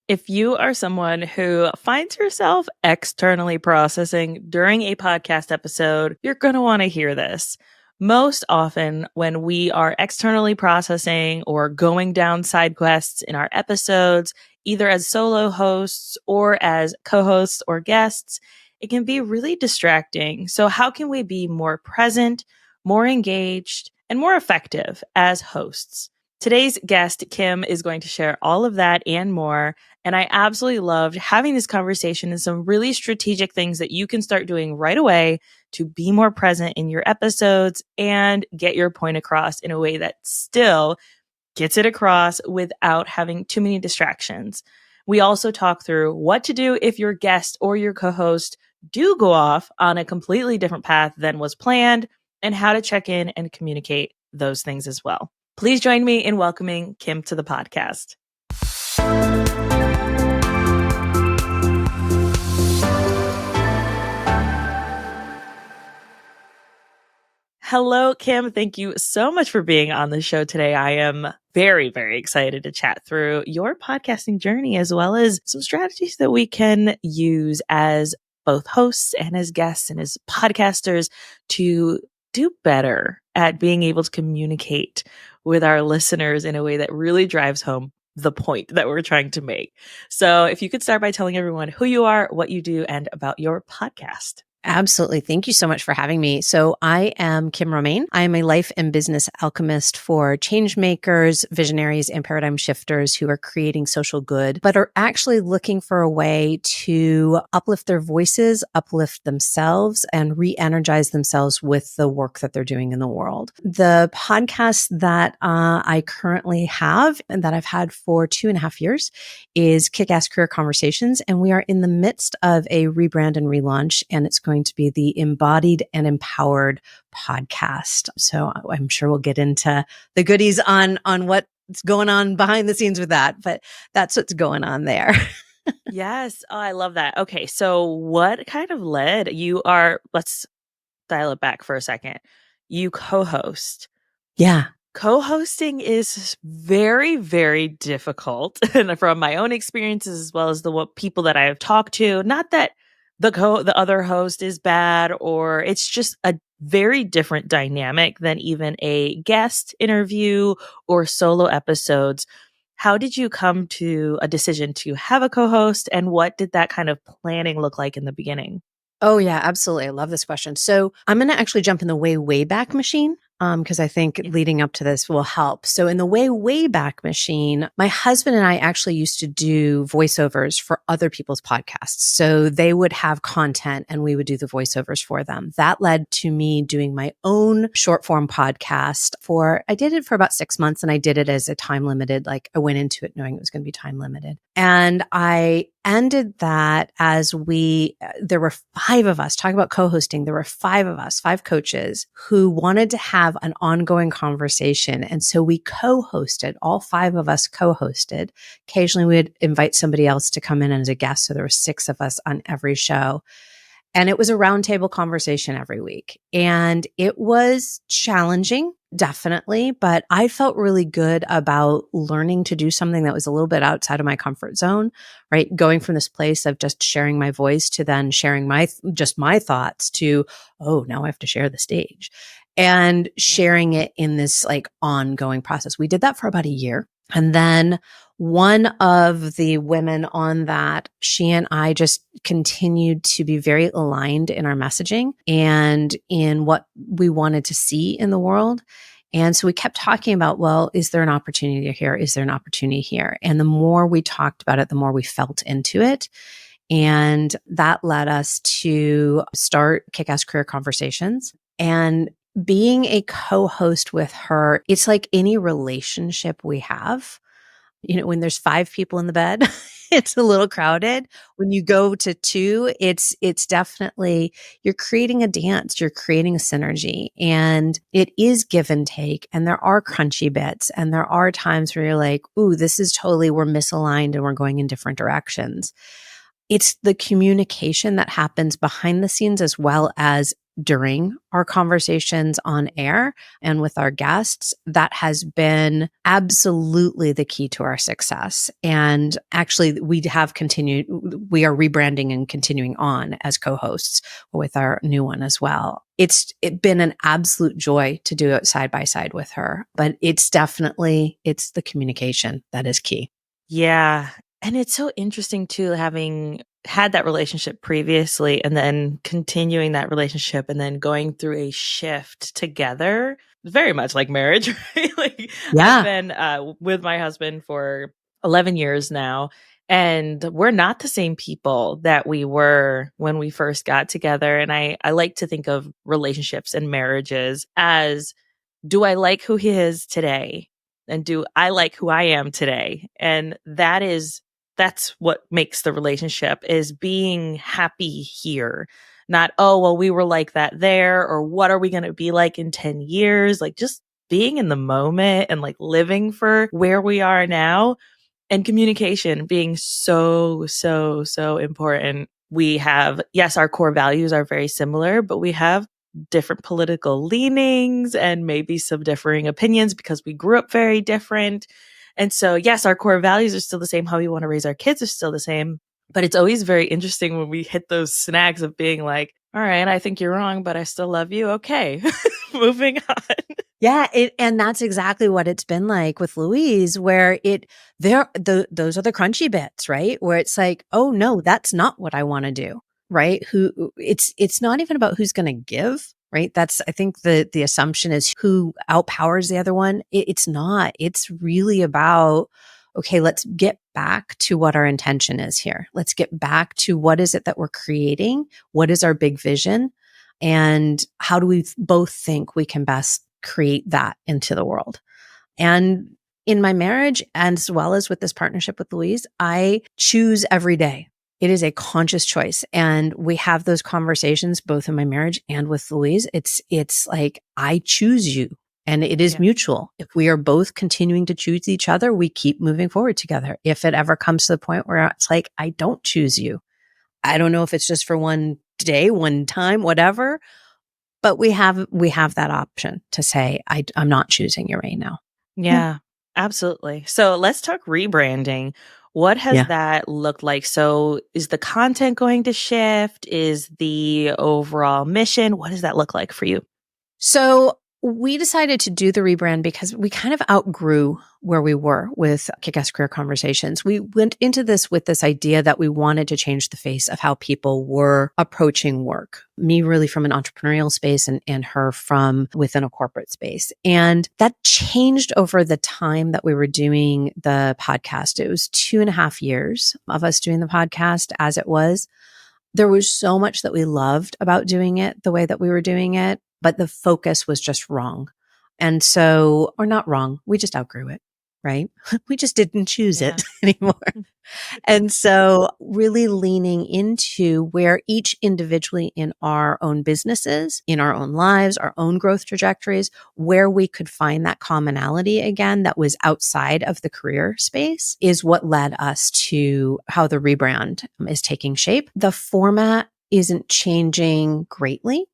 If you are someone who finds yourself externally processing during a podcast episode, you're going to want to hear this. Most often, when we are externally processing or going down side quests in our episodes, either as solo hosts or as co hosts or guests, it can be really distracting. So, how can we be more present, more engaged, and more effective as hosts? Today's guest, Kim, is going to share all of that and more. And I absolutely loved having this conversation and some really strategic things that you can start doing right away to be more present in your episodes and get your point across in a way that still gets it across without having too many distractions. We also talk through what to do if your guest or your co-host do go off on a completely different path than was planned, and how to check in and communicate those things as well. Please join me in welcoming Kim to the podcast. Hello, Kim. Thank you so much for being on the show today. I am very, very excited to chat through your podcasting journey, as well as some strategies that we can use as both hosts and as guests and as podcasters to do better at being able to communicate with our listeners in a way that really drives home the point that we're trying to make. So if you could start by telling everyone who you are, what you do, and about your podcast. Absolutely. Thank you so much for having me. So I am Kim Romain. I am a life and business alchemist for change makers, visionaries, and paradigm shifters who are creating social good, but are actually looking for a way to uplift their voices, uplift themselves, and re-energize themselves with the work that they're doing in the world. The podcast that I currently have and that I've had for 2.5 years is Kick-Ass Career Conversations. And we are in the midst of a rebrand and relaunch, and it's going to be the Embodied and Empowered podcast. So I'm sure we'll get into the goodies on what's going on behind the scenes with that, but that's what's going on there. Yes. Oh, I love that. Okay. So what kind of led you are, let's dial it back for a second. You co-host. Yeah. Co-hosting is very, very difficult. And from my own experiences, as well as the people that I have talked to, not that the other host is bad, or it's just a very different dynamic than even a guest interview or solo episodes. How did you come to a decision to have a co-host, and what did that kind of planning look like in the beginning? Oh, yeah, absolutely. I love this question. So I'm going to actually jump in the way back machine because I think leading up to this will help. So in the way back machine, my husband and I actually used to do voiceovers for other people's podcasts. So they would have content and we would do the voiceovers for them. That led to me doing my own short form podcast I did it for about 6 months, and I did it as a time limited. Like I went into it knowing it was going to be time limited. And I ended that as there were 5 of us, talk about co-hosting. There were 5 of us, 5 coaches who wanted to have an ongoing conversation. And so we co-hosted, all 5 of us co-hosted. Occasionally we would invite somebody else to come in as a guest. So there were 6 of us on every show. And it was a roundtable conversation every week. And it was challenging, definitely, but I felt really good about learning to do something that was a little bit outside of my comfort zone, right? Going from this place of just sharing my voice to then sharing my thoughts to, oh, now I have to share the stage, and sharing it in this like ongoing process. We did that for about a year. And then one of the women on that, she and I just continued to be very aligned in our messaging and in what we wanted to see in the world. And so we kept talking about, well, is there an opportunity here? Is there an opportunity here? And the more we talked about it, the more we felt into it. And that led us to start Kick-Ass Career Conversations. And being a co-host with her, it's like any relationship we have. You know, when there's 5 people in the bed, it's a little crowded. When you go to 2, it's definitely, you're creating a dance, you're creating a synergy, and it is give and take. And there are crunchy bits, and there are times where you're like, ooh, this is totally, we're misaligned and we're going in different directions. It's the communication that happens behind the scenes as well as during our conversations on air and with our guests, that has been absolutely the key to our success. And actually, we are rebranding and continuing on as co-hosts with our new one as well. It's been an absolute joy to do it side by side with her, but it's the communication that is key. Yeah. And it's so interesting too, having had that relationship previously and then continuing that relationship and then going through a shift together, very much like marriage, right? Like I've Yeah. been with my husband for 11 years now, and we're not the same people that we were when we first got together. And I like to think of relationships and marriages as, do I like who he is today? And do I like who I am today? And that's what makes the relationship, is being happy here. Not, oh, well, we were like that there, or what are we going to be like in 10 years? Like just being in the moment and like living for where we are now, and communication being so, so, so important. We have, yes, our core values are very similar, but we have different political leanings and maybe some differing opinions because we grew up very different. And so, yes, our core values are still the same. How we want to raise our kids are still the same. But it's always very interesting when we hit those snags of being like, all right, I think you're wrong, but I still love you. Okay, moving on. Yeah, and that's exactly what it's been like with Louise, where those are the crunchy bits, right? Where it's like, oh no, that's not what I want to do, right? It's not even about who's going to give, right? That's, I think the assumption is who outpowers the other one. It's not. It's really about, okay, let's get back to what our intention is here. Let's get back to what is it that we're creating? What is our big vision? And how do we both think we can best create that into the world? And in my marriage, as well as with this partnership with Louise, I choose every day. It is a conscious choice. And we have those conversations both in my marriage and with Louise. It's like, I choose you. And it is mutual. If we are both continuing to choose each other, we keep moving forward together. If it ever comes to the point where it's like, I don't choose you, I don't know if it's just for one day, one time, whatever, but we have that option to say, I'm not choosing you right now. Yeah, absolutely. So let's talk rebranding. What has Yeah. that looked like? So is the content going to shift? Is the overall mission? What does that look like for you? So we decided to do the rebrand because we kind of outgrew where we were with Kick-Ass Career Conversations. We went into this with this idea that we wanted to change the face of how people were approaching work. Me really from an entrepreneurial space and her from within a corporate space. And that changed over the time that we were doing the podcast. It was 2.5 years of us doing the podcast as it was. There was so much that we loved about doing it the way that we were doing it, but the focus was just wrong. And so, or not wrong, we just outgrew it, right? We just didn't choose Yeah. it anymore. And so really leaning into where each individually in our own businesses, in our own lives, our own growth trajectories, where we could find that commonality again that was outside of the career space is what led us to how the rebrand is taking shape. The format isn't changing greatly.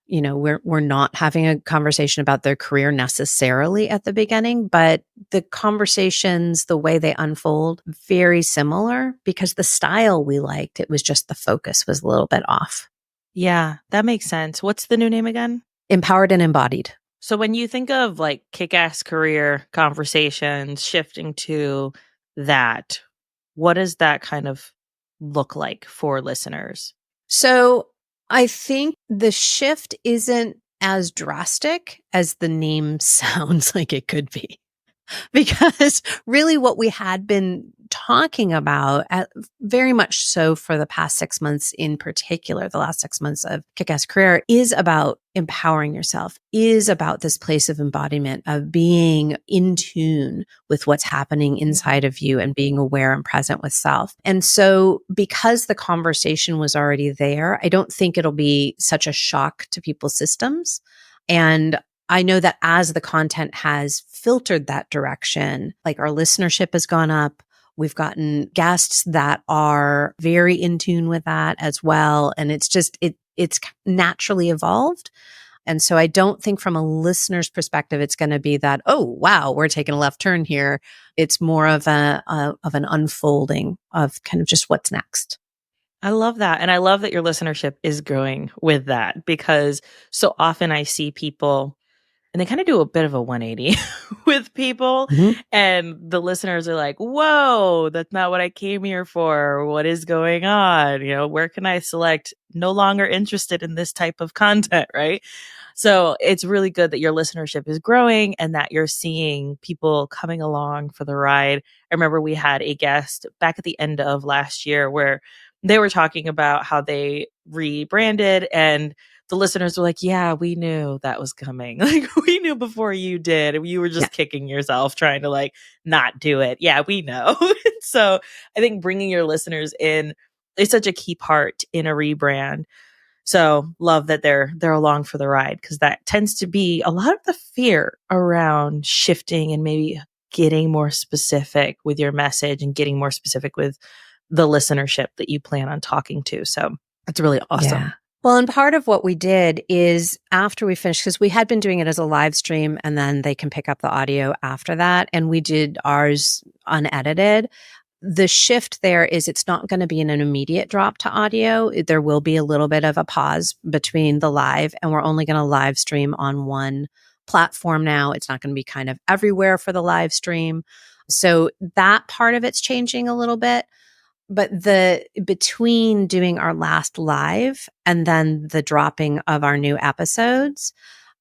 You know, we're not having a conversation about their career necessarily at the beginning, but the conversations, the way they unfold, very similar because the style we liked. It was just the focus was a little bit off. Yeah, that makes sense. What's the new name again? Empowered and embodied. So when you think of like kick-ass career conversations shifting to that, what does that kind of look like for listeners? So I think the shift isn't as drastic as the name sounds like it could be. Because really what we had been talking about very much so for the past 6 months in particular, the last 6 months of Kick-Ass Career is about empowering yourself, is about this place of embodiment, of being in tune with what's happening inside of you and being aware and present with self. And so because the conversation was already there, I don't think it'll be such a shock to people's systems. And I know that as the content has filtered that direction, like our listenership has gone up. We've gotten guests that are very in tune with that as well. And it's just, it's naturally evolved. And so I don't think from a listener's perspective, it's going to be that, oh, wow, we're taking a left turn here. It's more of of an unfolding of kind of just what's next. I love that. And I love that your listenership is growing with that, because so often I see people and they kind of do a bit of a 180 with people. Mhm. And the listeners are like, whoa, that's not what I came here for. What is going on? Where can I select no longer interested in this type of content? Right. So it's really good that your listenership is growing and that you're seeing people coming along for the ride. I remember we had a guest back at the end of last year where they were talking about how they rebranded, and the listeners were like, yeah, we knew that was coming. Like, we knew before you did. You were Yeah. just kicking yourself trying to like not do it. Yeah, we know. So I think bringing your listeners in is such a key part in a rebrand. So love that they're along for the ride, because that tends to be a lot of the fear around shifting and maybe getting more specific with your message and getting more specific with the listenership that you plan on talking to. So that's really Yeah. awesome. Well, and part of what we did is after we finished, because we had been doing it as a live stream and then they can pick up the audio after that. And we did ours unedited. The shift there is it's not going to be an immediate drop to audio. There will be a little bit of a pause between the live, and we're only going to live stream on one platform now. It's not going to be kind of everywhere for the live stream. So that part of it's changing a little bit. But the between doing our last live and then the dropping of our new episodes,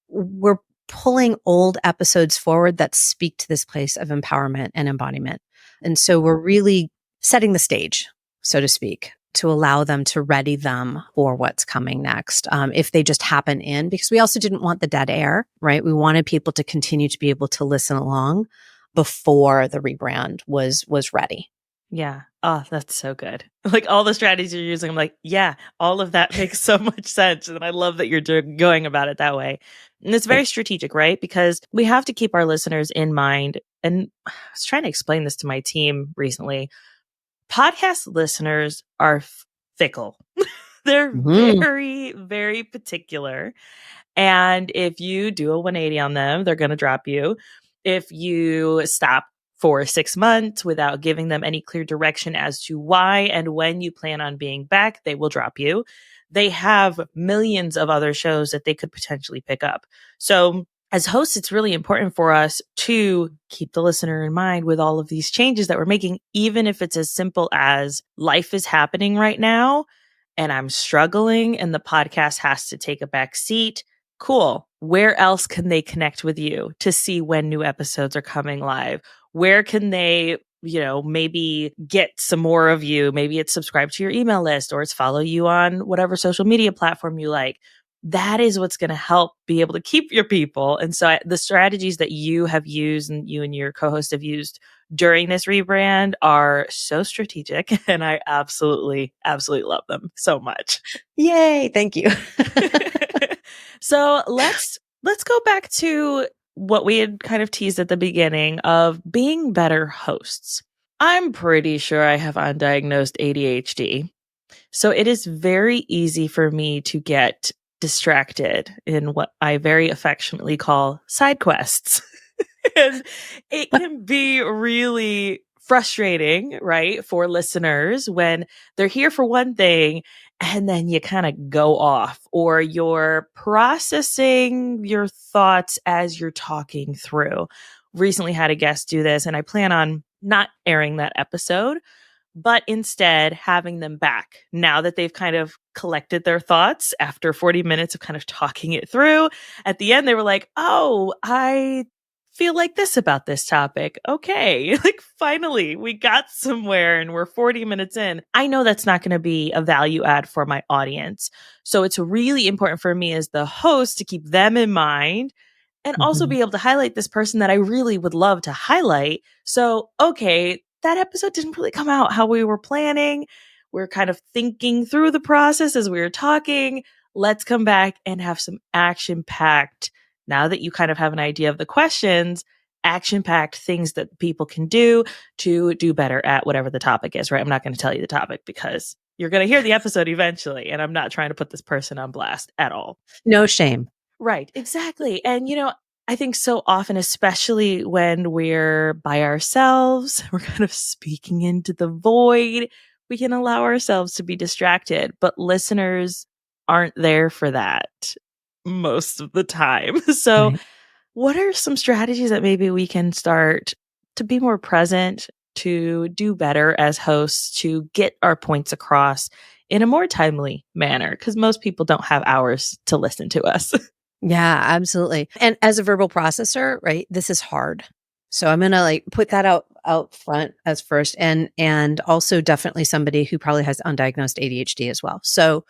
we're pulling old episodes forward that speak to this place of empowerment and embodiment. And so we're really setting the stage, so to speak, to allow them to ready them for what's coming next. If they just happen in, because we also didn't want the dead air, right? We wanted people to continue to be able to listen along before the rebrand was ready. Yeah. Oh, that's so good. Like all the strategies you're using, I'm like, yeah, all of that makes so much sense. And I love that you're going about it that way. And it's very strategic, right? Because we have to keep our listeners in mind. And I was trying to explain this to my team recently. Podcast listeners are fickle. They're Mhm. very, very particular. And if you do a 180 on them, they're going to drop you. If you stop for 6 months without giving them any clear direction as to why and when you plan on being back, they will drop you. They have millions of other shows that they could potentially pick up. So, as hosts, it's really important for us to keep the listener in mind with all of these changes that we're making, even if it's as simple as life is happening right now and I'm struggling and the podcast has to take a back seat. Cool. Where else can they connect with you to see when new episodes are coming live? Where can they, maybe get some more of you? Maybe it's subscribe to your email list or it's follow you on whatever social media platform you like. That is what's going to help be able to keep your people. And so the strategies that you have used and you and your co-host have used during this rebrand are so strategic, and I absolutely, absolutely love them so much. Yay. Thank you. So let's go back to what we had kind of teased at the beginning of being better hosts. I'm pretty sure I have undiagnosed ADHD. So it is very easy for me to get distracted in what I very affectionately call side quests. And it can be really frustrating, right, for listeners when they're here for one thing and then you kind of go off, or you're processing your thoughts as you're talking through. Recently had a guest do this, and I plan on not airing that episode, but instead having them back now that they've kind of collected their thoughts after 40 minutes of kind of talking it through. At the end, they were like, oh, I feel like this about this topic. Okay. Like finally we got somewhere and we're 40 minutes in. I know that's not going to be a value add for my audience. So it's really important for me as the host to keep them in mind and also Mhm. be able to highlight this person that I really would love to highlight. So, okay, that episode didn't really come out how we were planning. We're kind of thinking through the process as we were talking. Let's come back and have some action packed. Now that you kind of have an idea of the questions, action packed things that people can do to do better at whatever the topic is, right? I'm not going to tell you the topic because You're going to hear the episode eventually. And I'm not trying to put this person on blast at all. No shame. Right. Exactly. And, I think so often, especially when we're by ourselves, we're kind of speaking into the void, we can allow ourselves to be distracted, but listeners aren't there for that most of the time. So, Right. what are some strategies that maybe we can start to be more present, to do better as hosts, to get our points across in a more timely manner? Because most people don't have hours to listen to us. Yeah, absolutely. And as a verbal processor, right, this is hard. So I'm gonna like put that out front as first, and also definitely somebody who probably has undiagnosed ADHD as well. So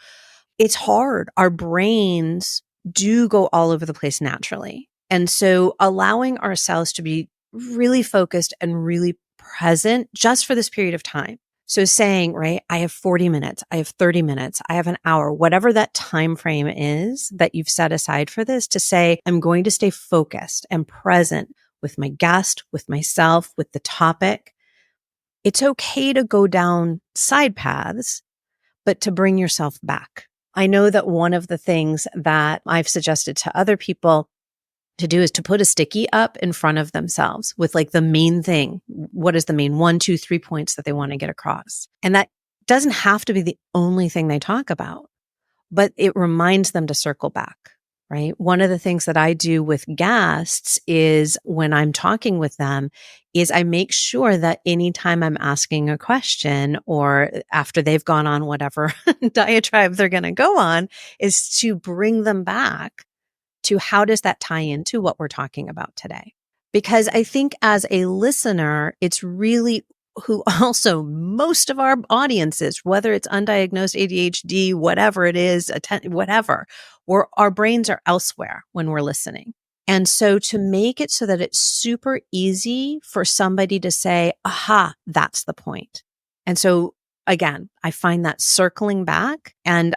it's hard. Our brains do go all over the place naturally. And so allowing ourselves to be really focused and really present just for this period of time. So saying, right, I have 40 minutes, I have 30 minutes, I have an hour, whatever that time frame is that you've set aside for this, to say, I'm going to stay focused and present with my guest, with myself, with the topic. It's okay to go down side paths, but to bring yourself back. I know that one of the things that I've suggested to other people to do is to put a sticky up in front of themselves with like the main thing. What is the main 1, 2, 3 points that they want to get across? And that doesn't have to be the only thing they talk about, but it reminds them to circle back. Right. One of the things that I do with guests is when I'm talking with them is I make sure that anytime I'm asking a question or after they've gone on whatever diatribe they're going to go on is to bring them back to how does that tie into what we're talking about today? Because I think as a listener, it's really who also most of our audiences, whether it's undiagnosed ADHD, whatever it is, whatever, our brains are elsewhere when we're listening. And so to make it so that it's super easy for somebody to say, aha, that's the point. And so again, I find that circling back and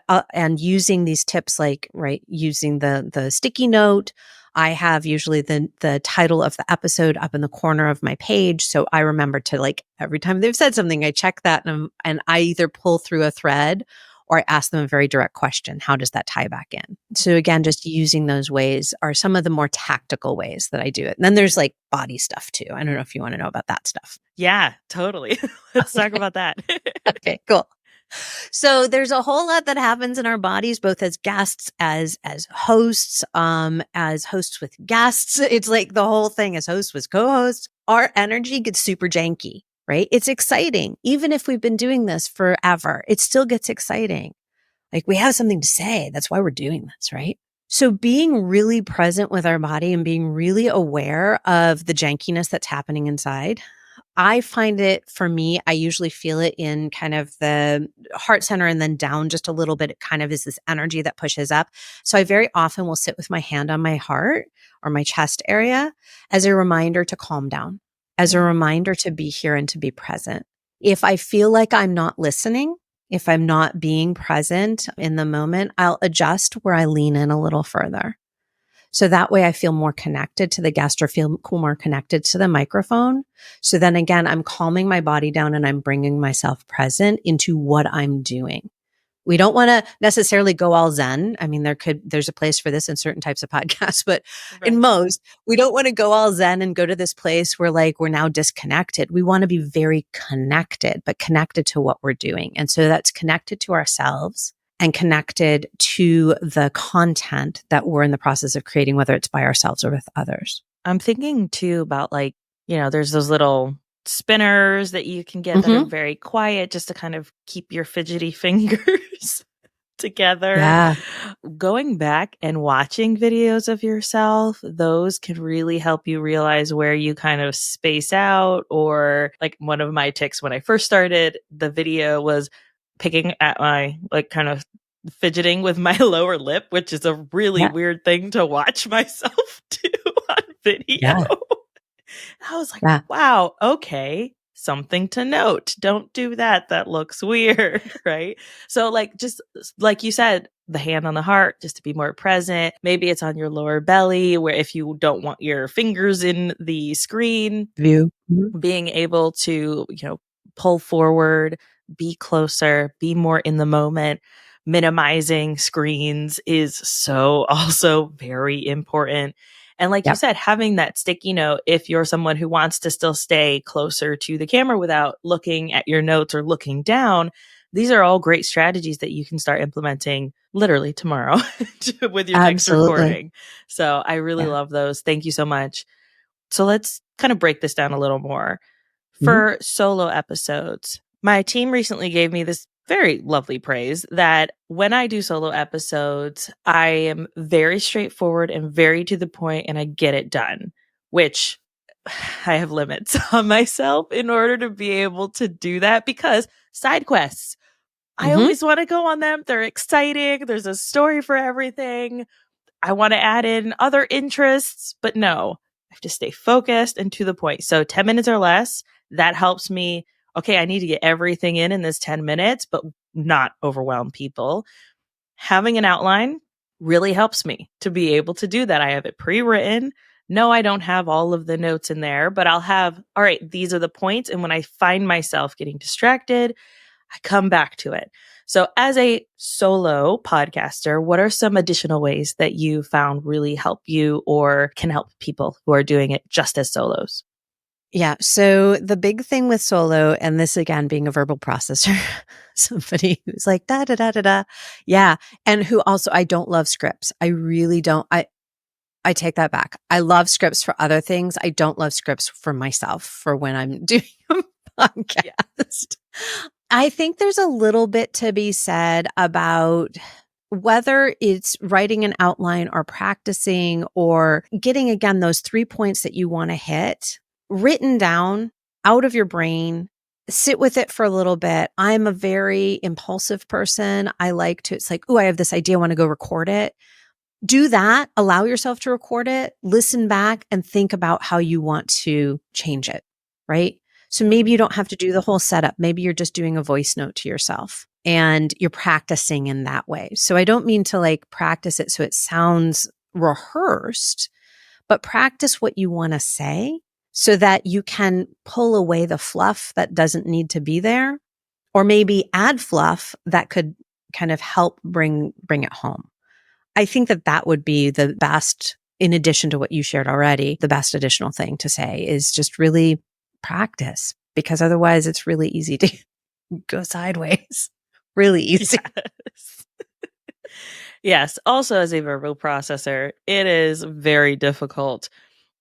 using these tips, like, right, using the sticky note. I have usually the title of the episode up in the corner of my page. So I remember to, like, every time they've said something, I check that and I either pull through a thread or I ask them a very direct question. How does that tie back in? So again, just using those ways are some of the more tactical ways that I do it. And then there's like body stuff too. I don't know if you want to know about that stuff. Yeah, totally. Let's talk Okay. about that. Okay, cool. So there's a whole lot that happens in our bodies, both as guests, as hosts, as hosts with guests. It's like the whole thing as hosts with co-hosts. Our energy gets super janky, right? It's exciting. Even if we've been doing this forever, it still gets exciting. Like we have something to say. That's why we're doing this, right? So being really present with our body and being really aware of the jankiness that's happening inside. I find it, for me, I usually feel it in kind of the heart center and then down just a little bit. It kind of is this energy that pushes up. So I very often will sit with my hand on my heart or my chest area as a reminder to calm down, as a reminder to be here and to be present. If I feel like I'm not listening, if I'm not being present in the moment, I'll adjust where I lean in a little further. So that way I feel more connected to the guest or feel more connected to the microphone. So then again, I'm calming my body down and I'm bringing myself present into what I'm doing. We don't want to necessarily go all Zen. I mean, there's a place for this in certain types of podcasts, but in Right. most, we don't want to go all Zen and go to this place where like we're now disconnected. We want to be very connected, but connected to what we're doing. And so that's connected to ourselves and connected to the content that we're in the process of creating, whether it's by ourselves or with others. I'm thinking too about, like, there's those little spinners that you can get that are Mm-hmm. very quiet just to kind of keep your fidgety fingers together. Yeah. Going back and watching videos of yourself, those can really help you realize where you kind of space out. Or, like, one of my tics when I first started the video was picking at my, like, kind of fidgeting with my lower lip, which is a really Yeah. weird thing to watch myself do on video. Yeah. I was like, Yeah. wow, okay, something to note. Don't do that. That looks weird, right? So, like, just like you said, the hand on the heart, just to be more present. Maybe it's on your lower belly, where if you don't want your fingers in the screen, View. Mhm. being able to, pull forward be closer, be more in the moment. Minimizing screens is so also very important. And like you Yep. said, having that sticky note, if you're someone who wants to still stay closer to the camera without looking at your notes or looking down, these are all great strategies that you can start implementing literally tomorrow with your next Absolutely. recording. So I really Yeah. love those. Thank you so much. So let's kind of break this down a little more. Mhm. For solo episodes, my team recently gave me this very lovely praise that when I do solo episodes, I am very straightforward and very to the point and I get it done, which I have limits on myself in order to be able to do that because side quests, I Mhm. always want to go on them. They're exciting. There's a story for everything. I want to add in other interests, but no, I have to stay focused and to the point. So 10 minutes or less, that helps me. Okay, I need to get everything in this 10 minutes, but not overwhelm people. Having an outline really helps me to be able to do that. I have it pre written. No, I don't have all of the notes in there, but I'll have, all right, these are the points. And when I find myself getting distracted, I come back to it. So, as a solo podcaster, what are some additional ways that you found really help you or can help people who are doing it just as solos? Yeah. So the big thing with solo, and this again being a verbal processor, somebody who's like da da da da da, yeah, and who also I don't love scripts. I really don't. I take that back. I love scripts for other things. I don't love scripts for myself for when I'm doing a Yeah. podcast. I think there's a little bit to be said about whether it's writing an outline or practicing or getting again those 3 points that you want to hit written down out of your brain. Sit with it for a little bit. I'm a very impulsive person. I like to, it's like, oh, I have this idea. I want to go record it. Do that. Allow yourself to record it, listen back and think about how you want to change it. Right. So maybe you don't have to do the whole setup. Maybe you're just doing a voice note to yourself and you're practicing in that way. So I don't mean to like practice it so it sounds rehearsed, but practice what you want to say so that you can pull away the fluff that doesn't need to be there, or maybe add fluff that could kind of help bring it home. I think that that would be the best, in addition to what you shared already, the best additional thing to say is just really practice, because otherwise it's really easy to go sideways. Really easy. Yes. Yes. Also, as a verbal processor, it is very difficult.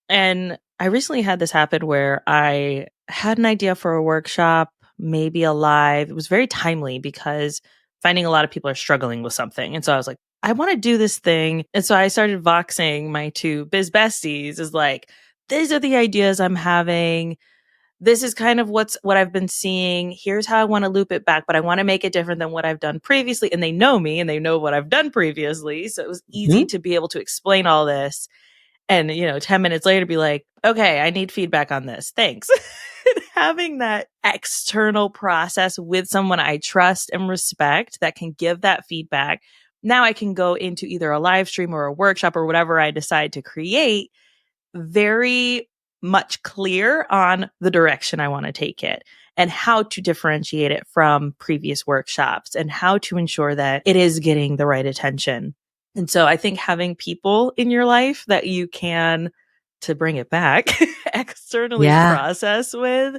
And I recently had this happen where I had an idea for a workshop, maybe a live. It was very timely because finding a lot of people are struggling with something. And so I was like, I want to do this thing. And so I started voxing my two biz besties is like, these are the ideas I'm having. This is kind of what I've been seeing. Here's how I want to loop it back, but I want to make it different than what I've done previously. And they know me and they know what I've done previously. So it was easy Mhm. to be able to explain all this and 10 minutes later be like, okay, I need feedback on this, thanks. Having that external process with someone I trust and respect that can give that feedback, now I can go into either a live stream or a workshop or whatever I decide to create very much clear on the direction I want to take it and how to differentiate it from previous workshops and how to ensure that it is getting the right attention. And so I think having people in your life that you can, to bring it back, externally Yeah. process with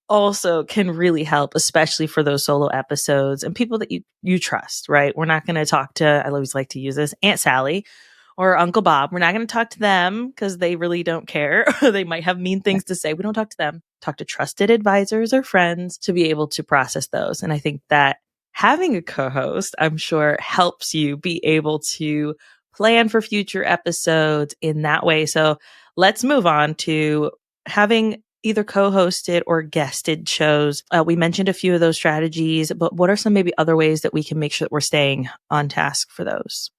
also can really help, especially for those solo episodes and people that you trust, right? We're not going to talk to, I always like to use this, Aunt Sally or Uncle Bob. We're not going to talk to them because they really don't care. They might have mean things to say. We don't talk to them. Talk to trusted advisors or friends to be able to process those. And I think that having a co-host, I'm sure, helps you be able to plan for future episodes in that way. So let's move on to having either co-hosted or guested shows. We mentioned a few of those strategies, but what are some maybe other ways that we can make sure that we're staying on task for those?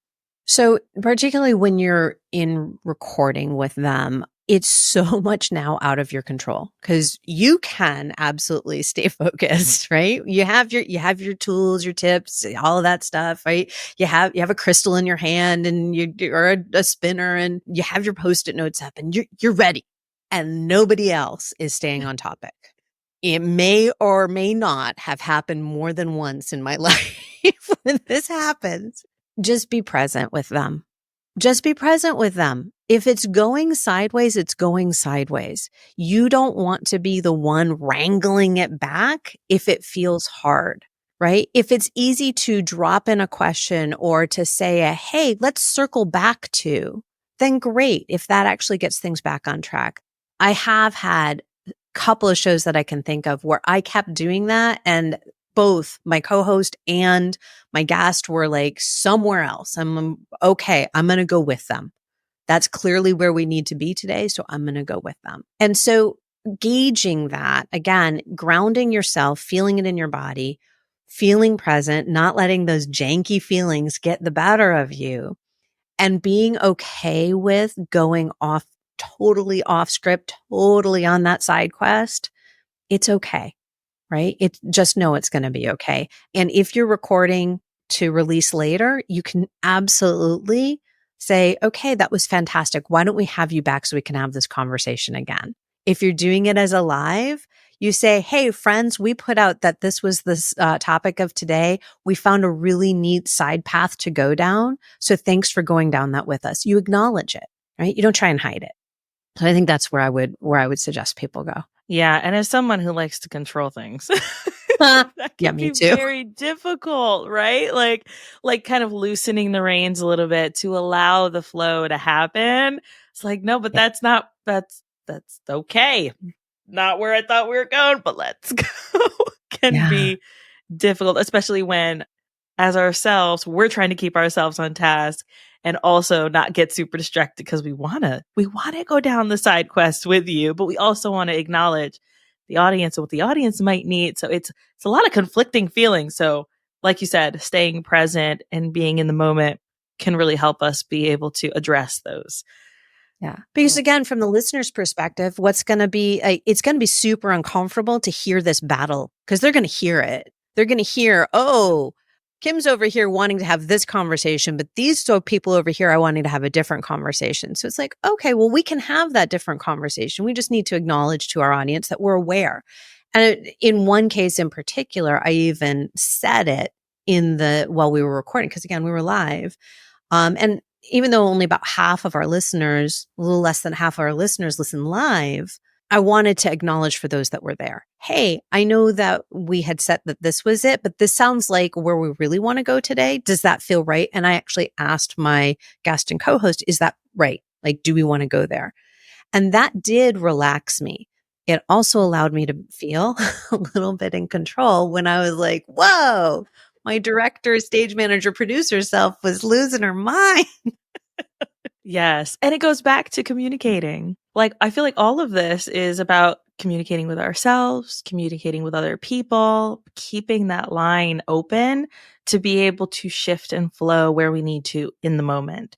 So, particularly when you're in recording with them, it's so much now out of your control because you can absolutely stay focused, right? You have your tools, your tips, all of that stuff, right? You have a crystal in your hand and or a spinner and you have your post-it notes up and you're ready. And nobody else is staying on topic. It may or may not have happened more than once in my life when this happens. Just be present with them. Just be present with them. If it's going sideways, it's going sideways. You don't want to be the one wrangling it back if it feels hard, right? If it's easy to drop in a question or to say, hey, let's circle back to, then great. If that actually gets things back on track. I have had a couple of shows that I can think of where I kept doing that, and both my co-host and my guest were like somewhere else. I'm okay. I'm going to go with them. That's clearly where we need to be today. So I'm going to go with them. And so gauging that, again, grounding yourself, feeling it in your body, feeling present, not letting those janky feelings get the better of you, and being okay with going off, totally off script, totally on that side quest. It's okay, right? It just know it's going to be okay. And if you're recording to release later, you can absolutely say, okay, that was fantastic. Why don't we have you back so we can have this conversation again? If you're doing it as a live, you say, hey, friends, we put out that this was this topic of today. We found a really neat side path to go down. So thanks for going down that with us. You acknowledge it, right? You don't try and hide it. So I think that's where I would suggest people go. Yeah, and as someone who likes to control things, Yeah, that can me be too. very difficult, right? Like kind of loosening the reins a little bit to allow the flow to happen. It's like, no, but Yeah. that's okay. Not where I thought we were going, but let's go. Can Yeah. be difficult, especially when as ourselves, we're trying to keep ourselves on task and also not get super distracted because we want to go down the side quest with you, but we also want to acknowledge the audience and what the audience might need. So it's a lot of conflicting feelings. So like you said, staying present and being in the moment can really help us be able to address those. Yeah. Because again, from the listener's perspective, what's going to be, it's going to be super uncomfortable to hear this battle because they're going to hear it. They're going to hear, oh, Kim's over here wanting to have this conversation, but these people over here are wanting to have a different conversation. So it's like, okay, well, we can have that different conversation. We just need to acknowledge to our audience that we're aware. And in one case in particular, I even said it while we were recording, because again, we were live. And even though only about half of our listeners, a little less than half of our listeners listen live, I wanted to acknowledge for those that were there. Hey, I know that we had said that this was it, but this sounds like where we really want to go today. Does that feel right? And I actually asked my guest and co-host, is that right? Like, do we want to go there? And that did relax me. It also allowed me to feel a little bit in control when I was like, whoa, my director, stage manager, producer self was losing her mind. Yes. And it goes back to communicating. Like, I feel like all of this is about communicating with ourselves, communicating with other people, keeping that line open to be able to shift and flow where we need to in the moment.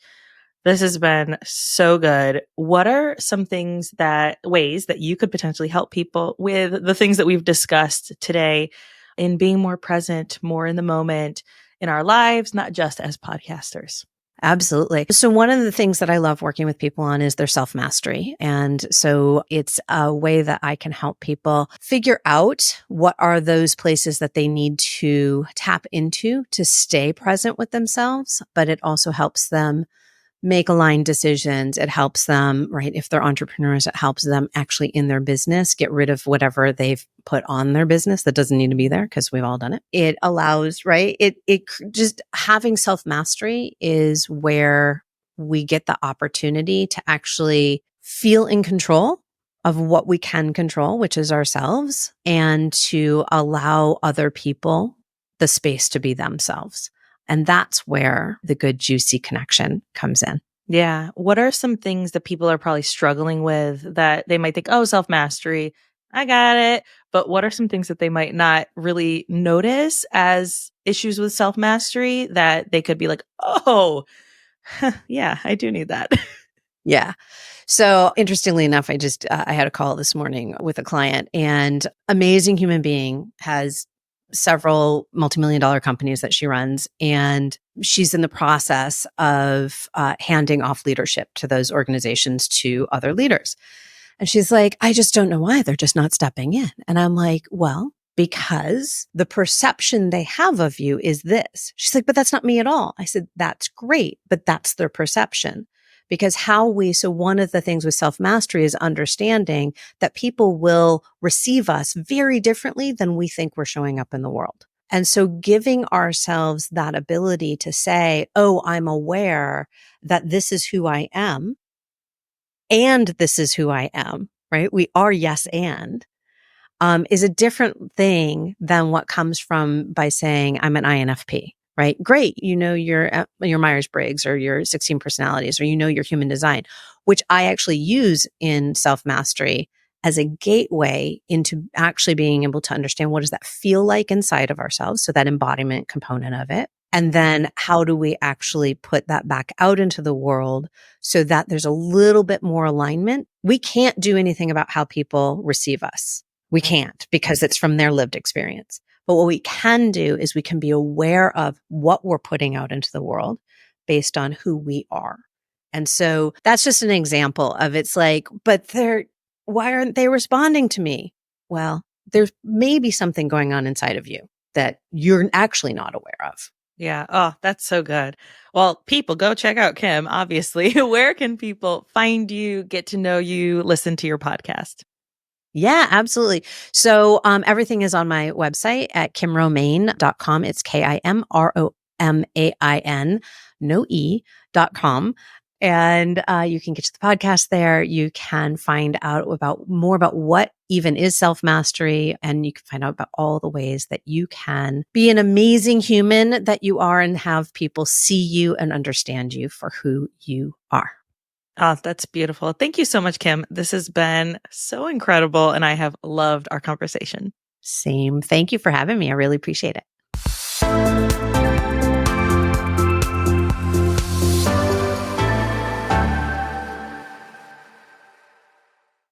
This has been so good. What are some ways that you could potentially help people with the things that we've discussed today in being more present, more in the moment in our lives, not just as podcasters? Absolutely. So one of the things that I love working with people on is their self-mastery. And so it's a way that I can help people figure out what are those places that they need to tap into to stay present with themselves, but it also helps them make aligned decisions. It helps them, right? If they're entrepreneurs, it helps them actually in their business get rid of whatever they've put on their business that doesn't need to be there because we've all done it. It allows, right? It just having self mastery is where we get the opportunity to actually feel in control of what we can control, which is ourselves, and to allow other people the space to be themselves. And that's where the good, juicy connection comes in. Yeah. What are some things that people are probably struggling with that they might think, oh, self mastery, I got it. But what are some things that they might not really notice as issues with self mastery that they could be like, oh, yeah, I do need that? Yeah. So interestingly enough, I had a call this morning with a client, and amazing human being, has several multi-million dollar companies that she runs. And she's in the process of handing off leadership to those organizations to other leaders. And she's like, I just don't know why they're just not stepping in. And I'm like, well, because the perception they have of you is this. She's like, but that's not me at all. I said, that's great, but that's their perception. Because so one of the things with self-mastery is understanding that people will receive us very differently than we think we're showing up in the world. And so giving ourselves that ability to say, oh, I'm aware that this is who I am and this is who I am, right? We are yes and. Is a different thing than what comes from by saying I'm an INFP, right? Great. You know, your Myers-Briggs or your 16 personalities, or, you know, your human design, which I actually use in self-mastery as a gateway into actually being able to understand what does that feel like inside of ourselves. So that embodiment component of it. And then how do we actually put that back out into the world so that there's a little bit more alignment? We can't do anything about how people receive us. We can't, because it's from their lived experience. But what we can do is we can be aware of what we're putting out into the world based on who we are. And so that's just an example of, it's like, but why aren't they responding to me? Well, there's maybe something going on inside of you that you're actually not aware of. Yeah. Oh, that's so good. Well, people, go check out Kim, obviously. Where can people find you, get to know you, listen to your podcast? Yeah, absolutely. So everything is on my website at kimromain.com. It's KIMROMAIN, no E.com. And you can get to the podcast there. You can find out more about what even is self-mastery. And you can find out about all the ways that you can be an amazing human that you are and have people see you and understand you for who you are. Oh, that's beautiful. Thank you so much, Kim. This has been so incredible, and I have loved our conversation. Same. Thank you for having me. I really appreciate it.